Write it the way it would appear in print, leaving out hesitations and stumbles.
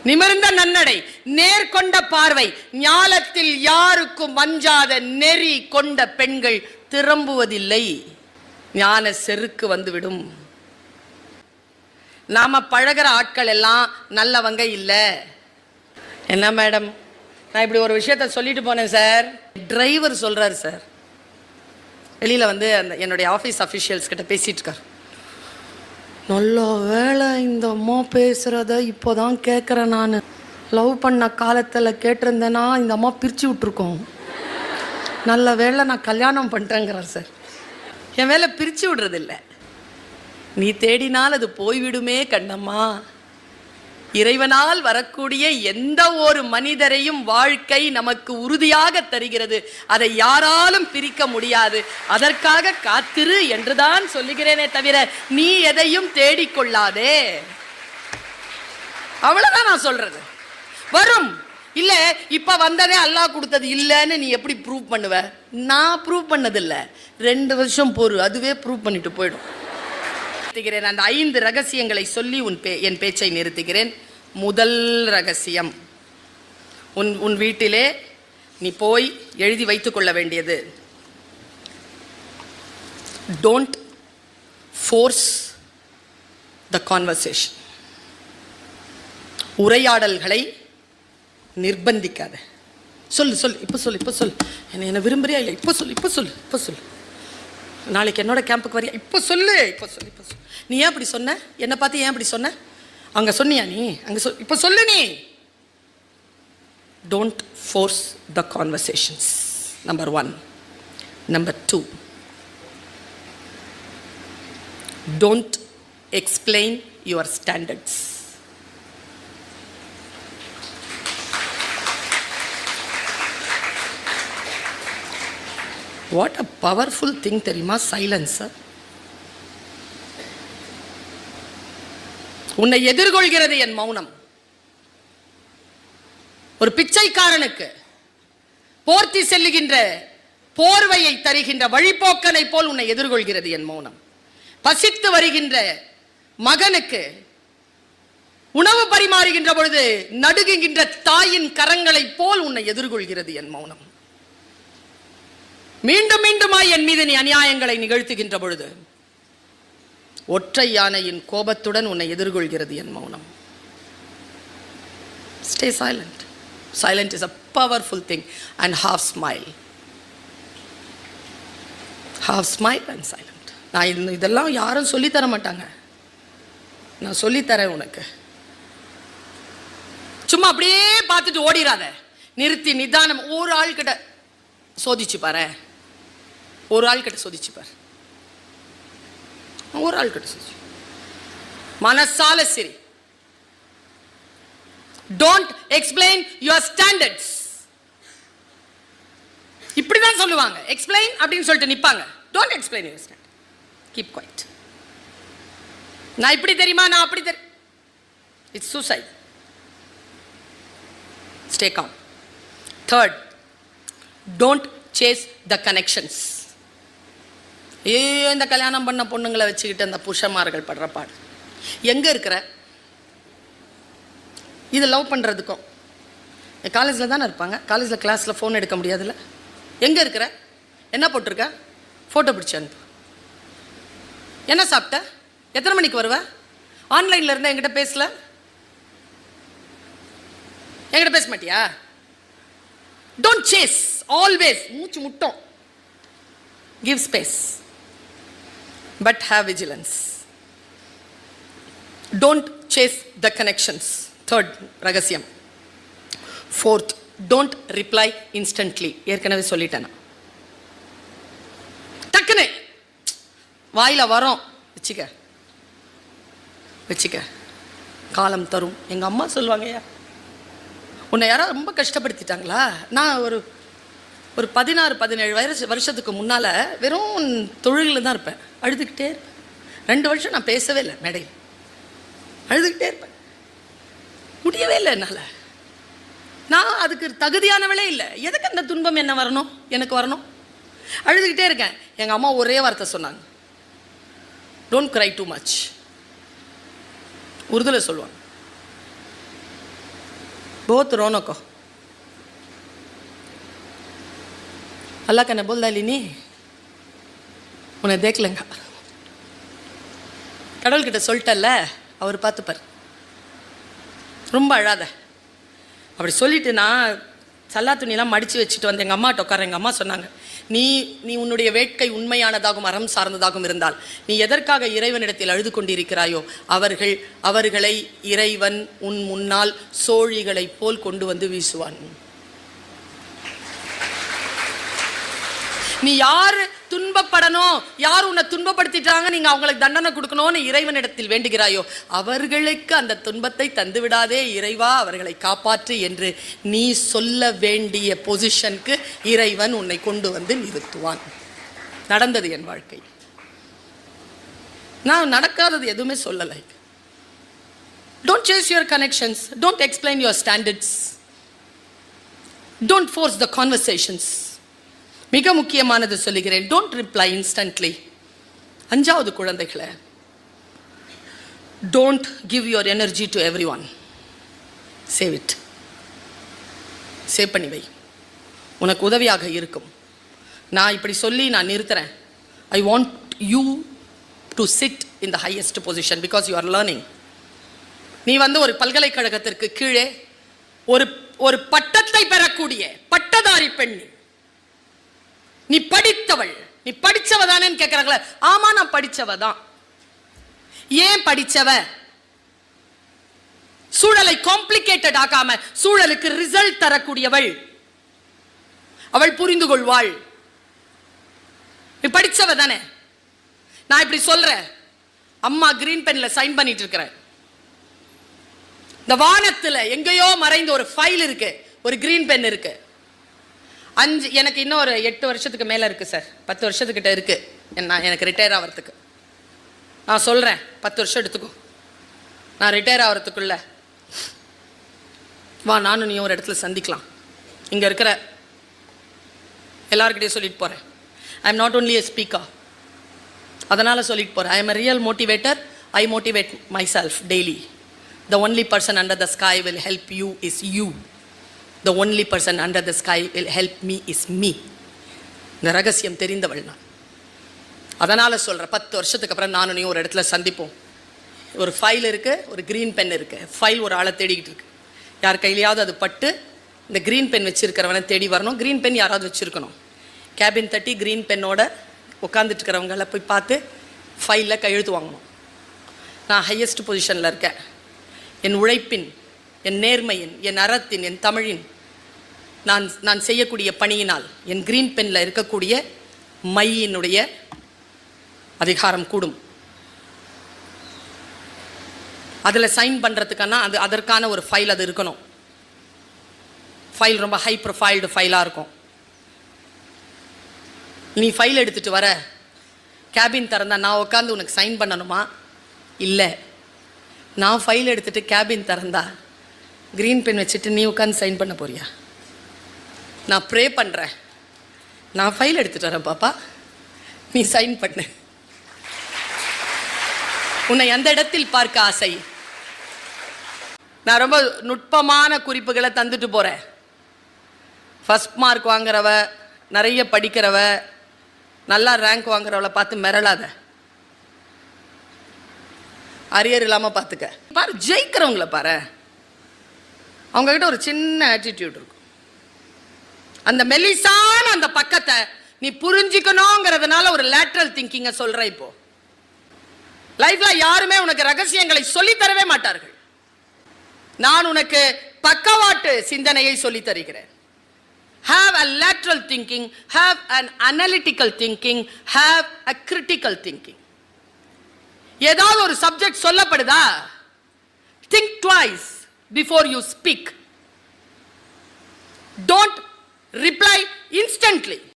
நிமிர்ந்த நன்னடை, நேர்கொண்ட பார்வை, ஞாலத்தில் யாருக்கும் அஞ்சாத நெறி கொண்ட பெண்கள் திரும்புவதில்லை. ஞான செருக்கு வந்துவிடும். நாம பழகிற ஆட்கள் எல்லாம் நல்லவங்க இல்லை. என்ன மேடம், நான் இப்படி ஒரு விஷயத்த சொல்லிட்டு போனேன் சார். டிரைவர் சொல்றாரு சார், வெளியில வந்து அந்த என்னுடைய ஆஃபீஸ் அஃபிஷியல்ஸ் கிட்ட பேசிட்டு இருக்கார். நல்ல வேலை இந்த அம்மா பேசுகிறத இப்போ தான் கேட்குறேன். நான் லவ் பண்ண காலத்தில் கேட்டிருந்தேன்னா இந்த அம்மா பிரித்து விட்ருக்கோம். நல்ல வேலை நான் கல்யாணம் பண்ணிட்டேங்கிறார் சார். என் வேலை பிரித்து விடுறதில்ல, நீ தேடினால் அது போய்விடுமே கண்ணம்மா. இறைவனால் வரக்கூடிய எந்த ஒரு மனிதரையும் வாழ்க்கை நமக்கு உறுதியாக தருகிறது. அதை யாராலும் பிரிக்க முடியாது. அதற்காக காத்திரு என்றுதான் சொல்லுகிறேனே தவிர நீ எதையும் தேடிக்கொள்ளாதே. அவ்வளவுதான் நான் சொல்றது. வரும் இல்ல, இப்ப வந்ததே அல்லாஹ் கொடுத்தது இல்லைன்னு நீ எப்படி ப்ரூவ் பண்ணுவ? நான் ப்ரூவ் பண்ணதில்ல. 2 வருஷம் பொறு, அதுவே ப்ரூவ் பண்ணிட்டு போயிடும். அந்த 5 ரகசியங்களை சொல்லி என் பேச்சை நிறுத்துகிறேன். முதல் ரகசியம், உன் வீட்டிலே நீ போய் எழுதி வைத்துக் கொள்ள வேண்டியது, டோன்ட் ஃபோர்ஸ் த கான்வர்சேஷன். உரையாடல்களை நிர்பந்திக்காத. சொல்லு சொல்லு, இப்போ சொல்லு, இப்போ சொல்லு. என்ன விரும்புறியா இல்லை? இப்போ சொல்லு, இப்போ சொல்லு, இப்போ சொல்லு. நாளைக்கு என்னோட கேம்புக்கு வரியா? இப்போ சொல்லு, இப்போ சொல்லு, இப்போ சொல்லு. நீ ஏன் அப்படி சொன்ன? என்னை பார்த்து ஏன் அப்படி சொன்ன? அங்கே சொன்னியா நீ? அங்கே இப்போ சொல்லு நீ. Don't force the conversations. Number 1. Number 2, don't explain your standards. What a powerful thing தெரியுமா சைலன்ஸ். உன்னை எதிர்கொள்கிறது என் மௌனம். ஒரு பிச்சைக்காரனுக்கு போர்த்தி செல்லுகின்ற போர்வையை தருகின்ற வழிபோக்கனை போல் உன்னை எதிர்கொள்கிறது என் மௌனம். பசித்து வருகின்ற மகனுக்கு உணவு பரிமாறுகின்ற பொழுது நடுங்குகின்ற தாயின் கரங்களை போல் உன்னை எதிர்கொள்கிறது என் மௌனம். மீண்டும் மீண்டுமாய் என் மீது நீ அநியாயங்களை நிகழ்த்துகின்ற பொழுது ஒற்றை யானையின் கோபத்துடன் உன்னை எதிர்கொள்கிறது என் மௌனம். Stay silent. Silent is a powerful thing. And half smile. Half smile and silent. நான் இதெல்லாம் யாரும் சொல்லித்தர மாட்டாங்க, நான் சொல்லித்தரேன் உனக்கு. சும்மா அப்படியே பார்த்துட்டு ஓடிராத. நிறுத்தி நிதானம். ஒரு ஆள் கிட்ட சோதிச்சு பாரு, ஒரு ஆள் கிட்ட சோதிச்சு பாரு, ஒரு ஆள் கிட்ட சோதிச்சு. மனசால சரி. Don't explain your standards. இப்படிதான் சொல்லுவாங்க. எக்ஸ்பிளைன் அப்படின்னு சொல்லிட்டு நிப்பாங்க. Don't explain your standard. Keep quiet. நான் இப்படி தெரியுமா, நான் அப்படி தெரியும். It's suicide. Stay com. Third, don't chase the connections. இந்த கல்யாணம் பண்ண பொண்ணுங்களை வச்சுக்கிட்டு அந்த புருஷன்மார்கள் படுற பாடு. எங்க இருக்கிற? இது லவ் பண்ணுறதுக்கும் காலேஜில் தானே இருப்பாங்க. காலேஜில் கிளாஸில் ஃபோன் எடுக்க முடியாதுல்ல. எங்கே இருக்கிற? என்ன போட்டிருக்க? ஃபோட்டோ பிடிச்சி அனுப்பு. என்ன சாப்பிட்ட? எத்தனை மணிக்கு வருவ? ஆன்லைனில் இருந்தால் என்கிட்ட பேசல, என்கிட்ட பேச மாட்டியா? Don't chase. Always மூச்சு முட்டும். Give space, but have vigilance. Don't chase the connections. Third ரகசியம். Fourth, don't reply instantly. ஏற்கனவே சொல்லிட்டேன். டக்குனு வாயில வரோம் வச்சுக்க வச்சுக்க, காலம் தரும். எங்க அம்மா சொல்லுவாங்கய்யா, உன்னை யாராவது ரொம்ப கஷ்டப்படுத்திட்டாங்களா? நான் ஒரு 16-17 வருஷத்துக்கு முன்னால் வெறும் தொழிலில் தான் இருப்பேன். அழுதுகிட்டே இருப்பேன். 2 வருஷம் நான் பேசவே இல்லை மேடையில். அழுதுகிட்டே இருப்பேன். முடியவே இல்லை என்னால். நான் அதுக்கு தகுதியானவளே இல்லை. எதுக்கு அந்த துன்பம் என்ன வரணும், எனக்கு வரணும்? அழுதுகிட்டே இருக்கேன். எங்கள் அம்மா ஒரே வார்த்தை சொன்னாங்க, டோன்ட் க்ரை டூ மச். உருதுல சொல்லுவாங்க, बहुत रोनो को अल्लाह का ने बोल डाली नहीं उन्हें देख लेंगे கடவுள்கிட்ட சொல்லிட்டல்ல அவர் பார்த்துப்பார். ரொம்ப அழாத. அப்படி சொல்லிட்டு நான் சல்லா துணியெல்லாம் மடித்து வச்சுட்டு வந்து எங்கள் அம்மாட்ட உட்கார. எங்கள் அம்மா சொன்னாங்க, நீ உன்னுடைய வேட்கை உண்மையானதாகவும் அறம் சார்ந்ததாகவும் இருந்தால் நீ எதற்காக இறைவனிடத்தில் அழுது கொண்டிருக்கிறாயோ அவர்களை இறைவன் உன் முன்னால் சோழிகளை போல் கொண்டு வந்து வீசுவான். நீ யார் துன்பப்படணும், யார் உன்னை துன்பப்படுத்திட்டாங்க, நீங்க அவங்களுக்கு தண்டனை கொடுக்கணும்னு இறைவனிடத்தில் வேண்டுகிறாயோ அவர்களுக்கு அந்த துன்பத்தை தந்து விடாதே இறைவா, அவர்களை காப்பாற்று என்று நீ சொல்ல வேண்டிய பொசிஷனுக்கு இறைவன் உன்னை கொண்டு வந்து நிறுத்துவான். நடந்தது என் வாழ்க்கை. நான் நடக்காதது எதுவுமே சொல்லலை. Don't chase your connections. Don't explain your standards. Don't force the conversations. மிக முக்கியமானது சொல்லுகிறேன், டோன்ட் ரிப்ளை இன்ஸ்டன்ட்லி. 5வது குழந்தைகளை, don't give your energy to everyone. Save it. Save பண்ணி வை, உனக்கு உதவியாக இருக்கும். நான் இப்படி சொல்லி நான் நிறுத்துறேன். I want you to sit in the highest position because you are learning. நீ ஒரு பல்கலைக்கழகத்திற்கு கீழே ஒரு பட்டத்தை பெறக்கூடிய பட்டதாரி பெண். நீ படித்தவள், நீ படிச்சவ தானேன்னு கேட்கிறாங்களே. ஆமா, நான் படிச்சவ தான். ஏன் படிச்சவ? சூழலை காம்ப்ளிகேட்டட் ஆகாம சூழலுக்கு ரிசல்ட் தரக்கூடியவள். அவள் புரிந்து கொள்வாள். நீ படிச்சவ தானே. நான் இப்படி சொல்றேன், அம்மா கிரீன் பென்ல சைன் பண்ணிட்டு இருக்கிறேன். இந்த வானத்துல எங்கேயோ மறைந்த ஒரு ஃபைல் இருக்கு, ஒரு கிரீன் பென் இருக்கு. எனக்கு இன்னும் ஒரு 8 வருஷத்துக்கு மேலே இருக்குது சார். 10 வருஷத்துக்கிட்ட இருக்குது எனக்கு ரிட்டையர் ஆகிறதுக்கு. நான் சொல்கிறேன், 10 வருஷம் எடுத்துக்கோ. நான் ரிட்டையர் ஆகிறதுக்குள்ள வா, நானும் நீ ஒரு இடத்துல சந்திக்கலாம். இங்கே இருக்கிற எல்லாருக்கிட்டையும் சொல்லிட்டு போகிறேன். I am not only a speaker, அதனால் சொல்லிட்டு போகிறேன். I am a real motivator. I motivate my self daily. The only person under the sky will help you is you. The only person under the sky will help me is me. இந்த ரகசியம் தெரிந்தவள் நான். அதனால் சொல்கிறேன், 10 வருஷத்துக்கு அப்புறம் நானும் நீ ஒரு இடத்துல சந்திப்போம். ஒரு ஃபைல் இருக்குது, ஒரு க்ரீன் பென் இருக்குது. ஃபைல் ஒரு ஆளை தேடிக்கிட்டு இருக்கு. யார் கையிலையாவது அது பட்டு இந்த க்ரீன் பென் வச்சுருக்கிறவனை தேடி வரணும். க்ரீன் பென் யாராவது வச்சுருக்கணும். கேபின் தட்டி க்ரீன் பென்னோட உட்காந்துட்டு இருக்கிறவங்கள போய் பார்த்து ஃபைலில் கையெழுத்து வாங்கணும். நான் ஹையஸ்ட் பொசிஷனில் இருக்கேன். என் உழைப்பின், என் நேர்மையின், என் அறத்தின், என் தமிழின், நான் செய்யக்கூடிய பணியினால் என் கிரீன் பென்னில் இருக்கக்கூடிய மையினுடைய அதிகாரம் கூடும். அதில் சைன் பண்ணுறதுக்கான அதற்கான ஒரு ஃபைல் அது இருக்கணும். ஃபைல் ரொம்ப ஹை ப்ரொஃபைல்டு ஃபைலாக இருக்கும். நீ ஃபைல் எடுத்துகிட்டு வர, கேபின் திறந்தா நான் உட்காந்து உனக்கு சைன் பண்ணணுமா? இல்லை. நான் ஃபைல் எடுத்துகிட்டு கேபின் திறந்தா க்ரீன் பென் வச்சுட்டு நீ உட்காந்து சைன் பண்ண போறியா? நான் ப்ரே பண்ணுறேன், நான் ஃபைல் எடுத்துகிட்டு வரேன் பாப்பா, நீ சைன் பண்ணு. உன்னை அந்த இடத்தில் பார்க்க ஆசை. நான் ரொம்ப நுட்பமான குறிப்புகளை தந்துட்டு போகிறேன். ஃபஸ்ட் மார்க் வாங்குறவ, நிறைய படிக்கிறவ, நல்லா ரேங்க் வாங்குறவளை பார்த்து மிரளாத. அரியர் இல்லாமல் பார்த்துக்க. பாரு, ஜெயிக்கிறவங்கள பாரு, அவங்ககிட்ட ஒரு சின்ன ஆட்டிடியூட் இருக்கும். அந்த மெலிசான அந்த பக்கத்தை நீ புரிஞ்சுக்கணுங்கிறதுனால ஒரு லேட்ரல் திங்கிங்கை சொல்ற. இப்போ லைஃப்ல யாருமே உனக்கு ரகசியங்களை சொல்லி தரவே மாட்டார்கள். நான் உனக்கு பக்கவாட்டு சிந்தனையை சொல்லி தருகிறேன். Have a lateral thinking, have an analytical thinking, have a critical thinking. ஏதாவது ஒரு subject சொல்லப்படுதா, think twice before you speak. Don't reply instantly.